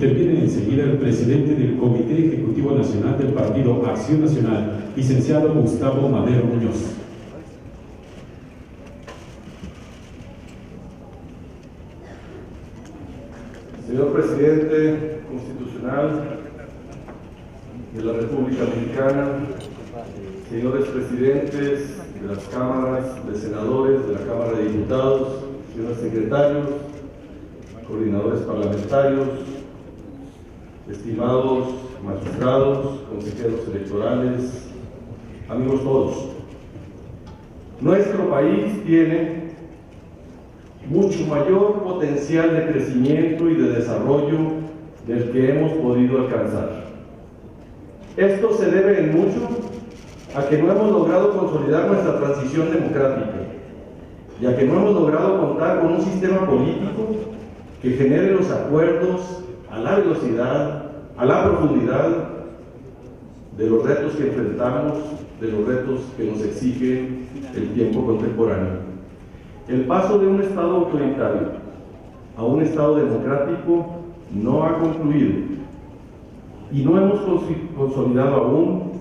Interviene enseguida el presidente del Comité Ejecutivo Nacional del Partido Acción Nacional, licenciado Gustavo Madero Muñoz. Señor presidente constitucional de la República Mexicana, señores presidentes de las cámaras de senadores, de la Cámara de Diputados, señores secretarios, coordinadores parlamentarios, estimados magistrados, consejeros electorales, amigos todos. Nuestro país tiene mucho mayor potencial de crecimiento y de desarrollo del que hemos podido alcanzar. Esto se debe en mucho a que no hemos logrado consolidar nuestra transición democrática y a que no hemos logrado contar con un sistema político que genere los acuerdos a la velocidad, a la profundidad de los retos que enfrentamos, de los retos que nos exige el tiempo contemporáneo. El paso de un Estado autoritario a un Estado democrático no ha concluido y no hemos consolidado aún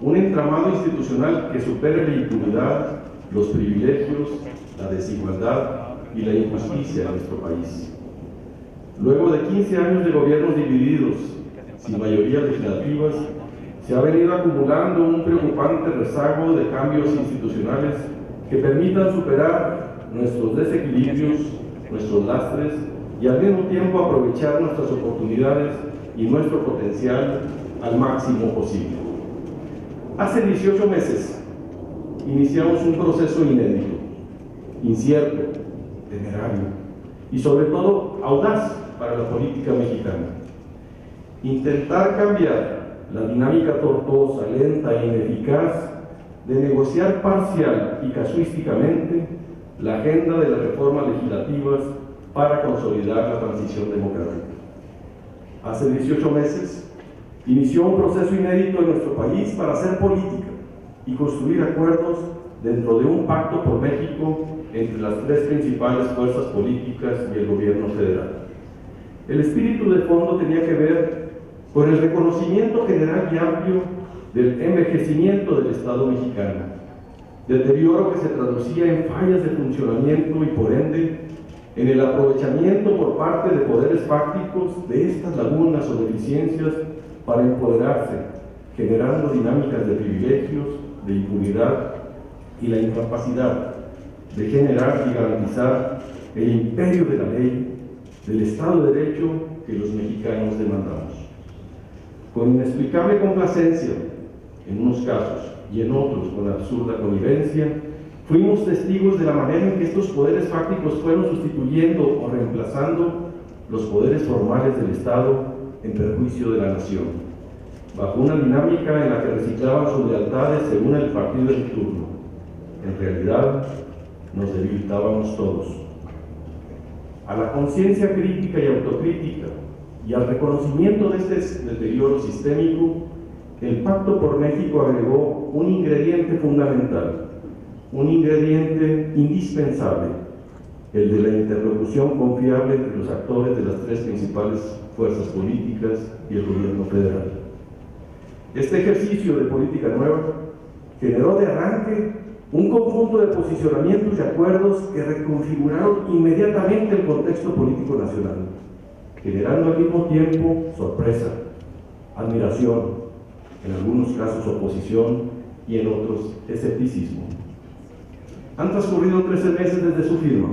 un entramado institucional que supere la impunidad, los privilegios, la desigualdad y la injusticia en nuestro país. Luego de 15 años de gobiernos divididos, sin mayorías legislativas, se ha venido acumulando un preocupante rezago de cambios institucionales que permitan superar nuestros desequilibrios, nuestros lastres y al mismo tiempo aprovechar nuestras oportunidades y nuestro potencial al máximo posible. Hace 18 meses iniciamos un proceso inédito, incierto, temerario y sobre todo audaz para la política mexicana. Intentar cambiar la dinámica tortuosa, lenta e ineficaz de negociar parcial y casuísticamente la agenda de las reformas legislativas para consolidar la transición democrática. Hace 18 meses inició un proceso inédito en nuestro país para hacer política y construir acuerdos dentro de un pacto por México entre las tres principales fuerzas políticas y el gobierno federal. El espíritu de fondo tenía que ver con el reconocimiento general y amplio del envejecimiento del Estado mexicano, deterioro que se traducía en fallas de funcionamiento y por ende en el aprovechamiento por parte de poderes fácticos de estas lagunas o deficiencias para empoderarse, generando dinámicas de privilegios, de impunidad y la incapacidad de generar y garantizar el imperio de la ley, del Estado de Derecho que los mexicanos demandamos. Con inexplicable complacencia, en unos casos, y en otros con absurda connivencia, fuimos testigos de la manera en que estos poderes fácticos fueron sustituyendo o reemplazando los poderes formales del Estado en perjuicio de la nación, bajo una dinámica en la que reciclaban sus lealtades según el partido en turno. En realidad, nos debilitábamos todos. A la conciencia crítica y autocrítica y al reconocimiento de este deterioro sistémico, el Pacto por México agregó un ingrediente fundamental, un ingrediente indispensable, el de la interlocución confiable entre los actores de las tres principales fuerzas políticas y el gobierno federal. Este ejercicio de política nueva generó de arranque un conjunto de posicionamientos y acuerdos que reconfiguraron inmediatamente el contexto político nacional, generando al mismo tiempo sorpresa, admiración, en algunos casos oposición y en otros escepticismo. Han transcurrido 13 meses desde su firma.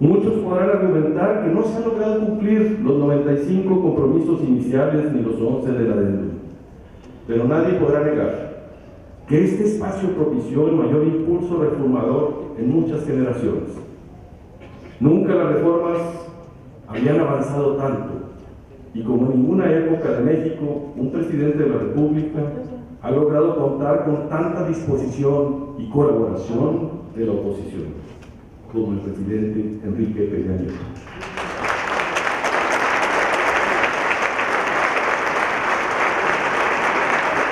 Muchos podrán argumentar que no se han logrado cumplir los 95 compromisos iniciales ni los 11 del adendum, pero nadie podrá negar que este espacio propició el mayor impulso reformador en muchas generaciones. Nunca las reformas habían avanzado tanto, y como en ninguna época de México, un presidente de la República ha logrado contar con tanta disposición y colaboración de la oposición, como el presidente Enrique Peña Nieto.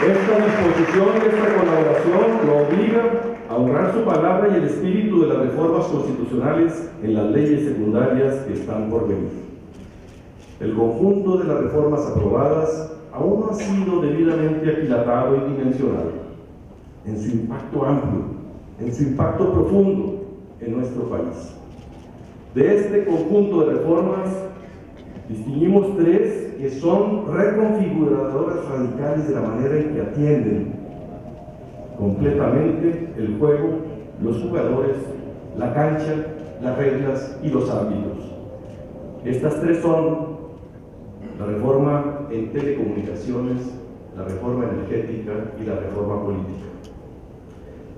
Esta disposición y esta colaboración lo obliga a honrar su palabra y el espíritu de las reformas constitucionales en las leyes secundarias que están por venir. El conjunto de las reformas aprobadas aún no ha sido debidamente aquilatado y dimensionado en su impacto amplio, en su impacto profundo en nuestro país. De este conjunto de reformas distinguimos tres que son reconfiguradoras radicales de la manera en que atienden completamente el juego, los jugadores, la cancha, las reglas y los árbitros. Estas tres son la reforma en telecomunicaciones, la reforma energética y la reforma política.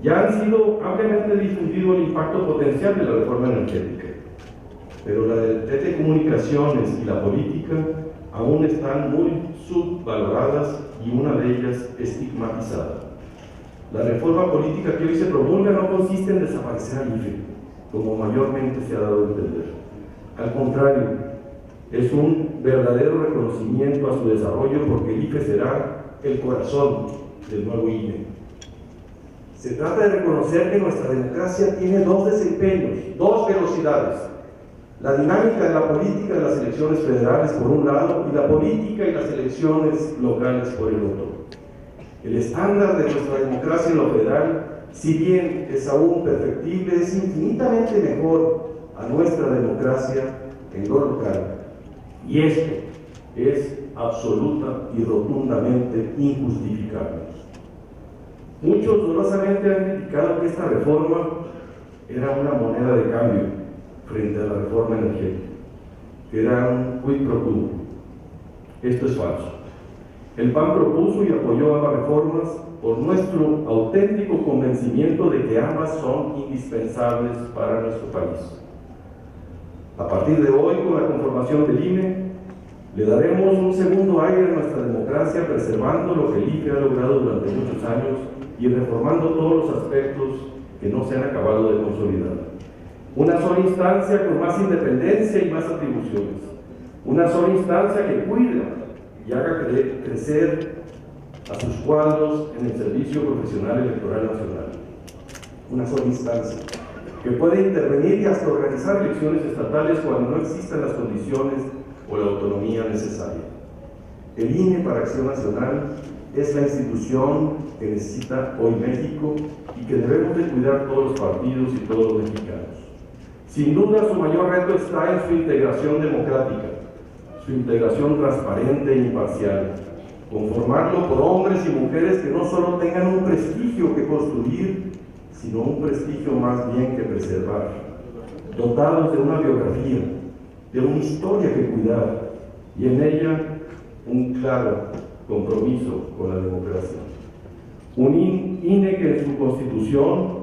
Ya han sido ampliamente difundido el impacto potencial de la reforma energética, pero la de telecomunicaciones y la política aún están muy subvaloradas y una de ellas estigmatizada. La reforma política que hoy se promulga no consiste en desaparecer al IFE, como mayormente se ha dado a entender. Al contrario, es un verdadero reconocimiento a su desarrollo, porque el IFE será el corazón del nuevo INE. Se trata de reconocer que nuestra democracia tiene dos desempeños, dos velocidades: la dinámica de la política de las elecciones federales por un lado y la política y las elecciones locales por el otro. El estándar de nuestra democracia en lo federal, si bien es aún perfectible, es infinitamente mejor a nuestra democracia en lo local. Y esto es absoluta y rotundamente injustificable. Muchos dolorosamente han criticado que esta reforma era una moneda de cambio frente a la reforma energética, que era un quid pro quo. Esto es falso. El PAN propuso y apoyó ambas reformas por nuestro auténtico convencimiento de que ambas son indispensables para nuestro país. A partir de hoy, con la conformación del INE, le daremos un segundo aire a nuestra democracia, preservando lo que el IFE ha logrado durante muchos años y reformando todos los aspectos que no se han acabado de consolidar. Una sola instancia con más independencia y más atribuciones. Una sola instancia que cuida y haga crecer a sus cuadros en el Servicio Profesional Electoral Nacional. Una sola instancia que puede intervenir y hasta organizar elecciones estatales cuando no existan las condiciones o la autonomía necesaria. El INE para Acción Nacional es la institución que necesita hoy México y que debemos de cuidar todos los partidos y todos los mexicanos. Sin duda, su mayor reto está en su integración democrática, su integración transparente e imparcial, conformarlo por hombres y mujeres que no solo tengan un prestigio que construir, sino un prestigio más bien que preservar, dotados de una biografía, de una historia que cuidar, y en ella un claro compromiso con la democracia. Un INE que en su constitución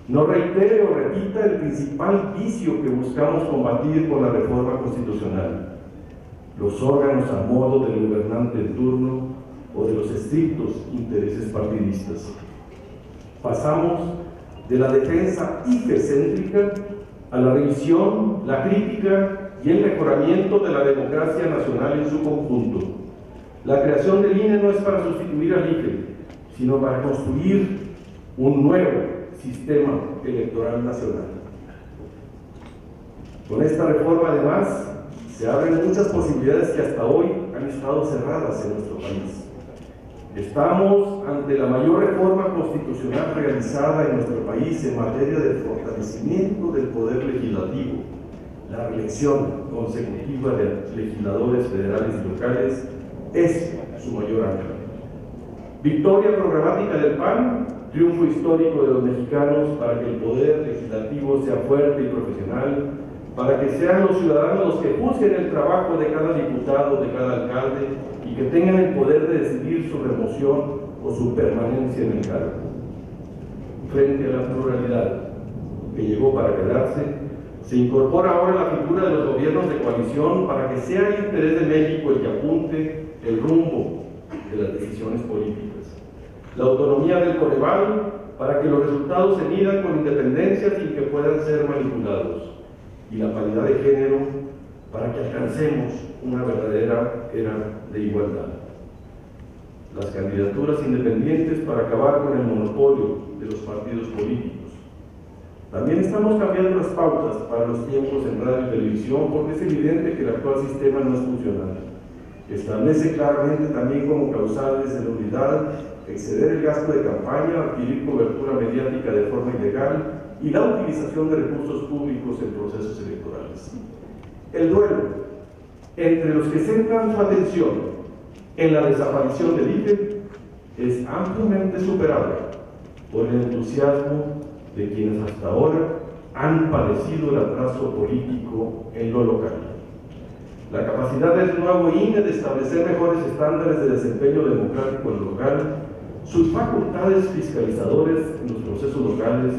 no reitere o repita el principal vicio que buscamos combatir con la reforma constitucional: los órganos a modo del gobernante en turno o de los estrictos intereses partidistas. Pasamos de la defensa IFE-céntrica a la revisión, la crítica y el mejoramiento de la democracia nacional en su conjunto. La creación del INE no es para sustituir al IFE, sino para construir un nuevo sistema electoral nacional. Con esta reforma, además, se abren muchas posibilidades que hasta hoy han estado cerradas en nuestro país. Estamos ante la mayor reforma constitucional realizada en nuestro país en materia de fortalecimiento del poder legislativo, la reelección consecutiva de legisladores federales y locales es su mayor ancla. Victoria programática del PAN, triunfo histórico de los mexicanos para que el poder legislativo sea fuerte y profesional, para que sean los ciudadanos los que juzguen el trabajo de cada diputado, de cada alcalde, y que tengan el poder de decidir su remoción o su permanencia en el cargo. Frente a la pluralidad que llegó para quedarse, se incorpora ahora la figura de los gobiernos de coalición para que sea el interés de México el que apunte el rumbo de las decisiones políticas. La autonomía del Coneval para que los resultados se midan con independencia sin que puedan ser manipulados. Y la paridad de género para que alcancemos una verdadera era de igualdad. Las candidaturas independientes para acabar con el monopolio de los partidos políticos. También estamos cambiando las pautas para los tiempos en radio y televisión porque es evidente que el actual sistema no es funcional. Establece claramente también como causal de salubridad exceder el gasto de campaña, adquirir cobertura mediática de forma ilegal y la utilización de recursos públicos en procesos electorales. El duelo entre los que centran su atención en la desaparición del IFE es ampliamente superado por el entusiasmo de quienes hasta ahora han padecido el atraso político en lo local. La capacidad del nuevo INE de establecer mejores estándares de desempeño democrático en lo local, sus facultades fiscalizadoras en los procesos locales,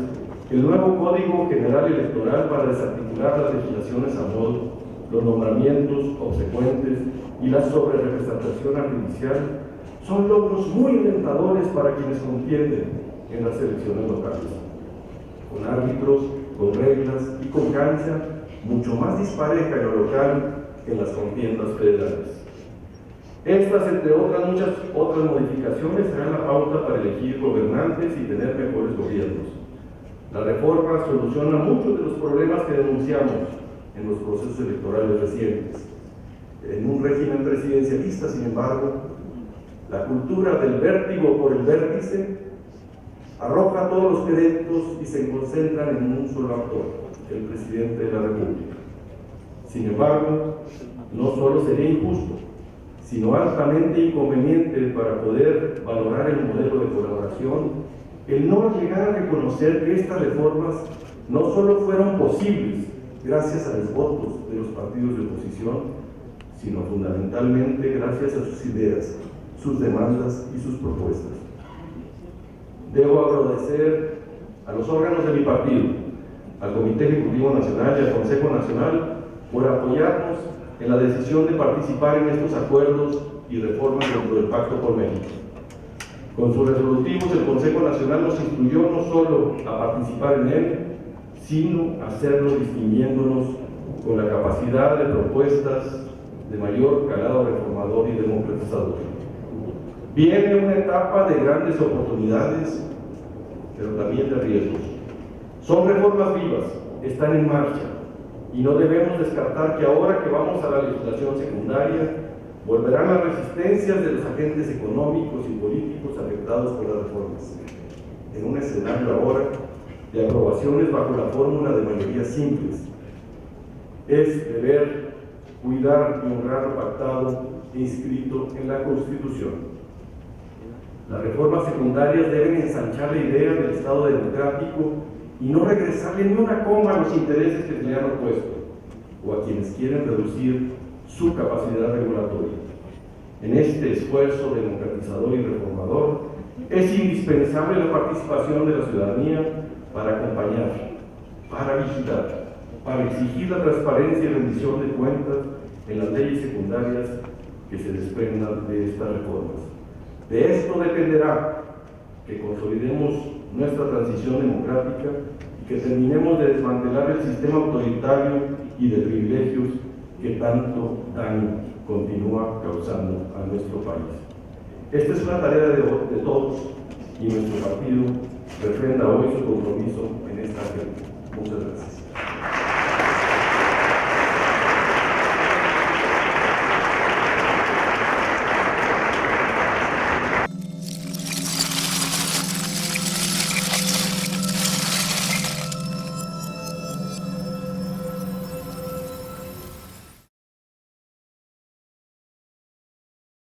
el nuevo Código General Electoral para desarticular las legislaciones a modo, los nombramientos obsecuentes y la sobrerepresentación judicial son logros muy alentadores para quienes contienden en las elecciones locales, con árbitros, con reglas y con cancha mucho más dispareja en lo local que en las contiendas federales. Estas, entre muchas otras modificaciones, serán la pauta para elegir gobernantes y tener mejores gobiernos. La reforma soluciona muchos de los problemas que denunciamos en los procesos electorales recientes. En un régimen presidencialista, sin embargo, la cultura del vértigo por el vértice arroja todos los créditos y se concentran en un solo actor, el presidente de la República. Sin embargo, no solo sería injusto, sino altamente inconveniente para poder valorar el modelo de colaboración, el no llegar a reconocer que estas reformas no solo fueron posibles gracias a los votos de los partidos de oposición, sino fundamentalmente gracias a sus ideas, sus demandas y sus propuestas. Debo agradecer a los órganos de mi partido, al Comité Ejecutivo Nacional y al Consejo Nacional por apoyarnos en la decisión de participar en estos acuerdos y reformas dentro del Pacto por México. Con sus resolutivos, el Consejo Nacional nos instruyó no solo a participar en él, sino a hacerlo distinguiéndonos con la capacidad de propuestas de mayor calado reformador y democratizador. Viene una etapa de grandes oportunidades, pero también de riesgos. Son reformas vivas, están en marcha, y no debemos descartar que ahora que vamos a la legislación secundaria, volverán las resistencias de los agentes económicos y políticos afectados por las reformas. En un escenario ahora de aprobaciones bajo la fórmula de mayorías simples, es deber cuidar y honrar lo pactado e inscrito en la Constitución. Las reformas secundarias deben ensanchar la idea del Estado democrático y no regresarle ni una coma a los intereses que se le han opuesto o a quienes quieren reducir su capacidad regulatoria. En este esfuerzo democratizador y reformador es indispensable la participación de la ciudadanía para acompañar, para vigilar, para exigir la transparencia y rendición de cuentas en las leyes secundarias que se desprendan de estas reformas. De esto dependerá que consolidemos nuestra transición democrática y que terminemos de desmantelar el sistema autoritario y de privilegios que tanto daño continúa causando a nuestro país. Esta es una tarea de todos y nuestro partido refrenda hoy su compromiso en esta agenda. Muchas gracias.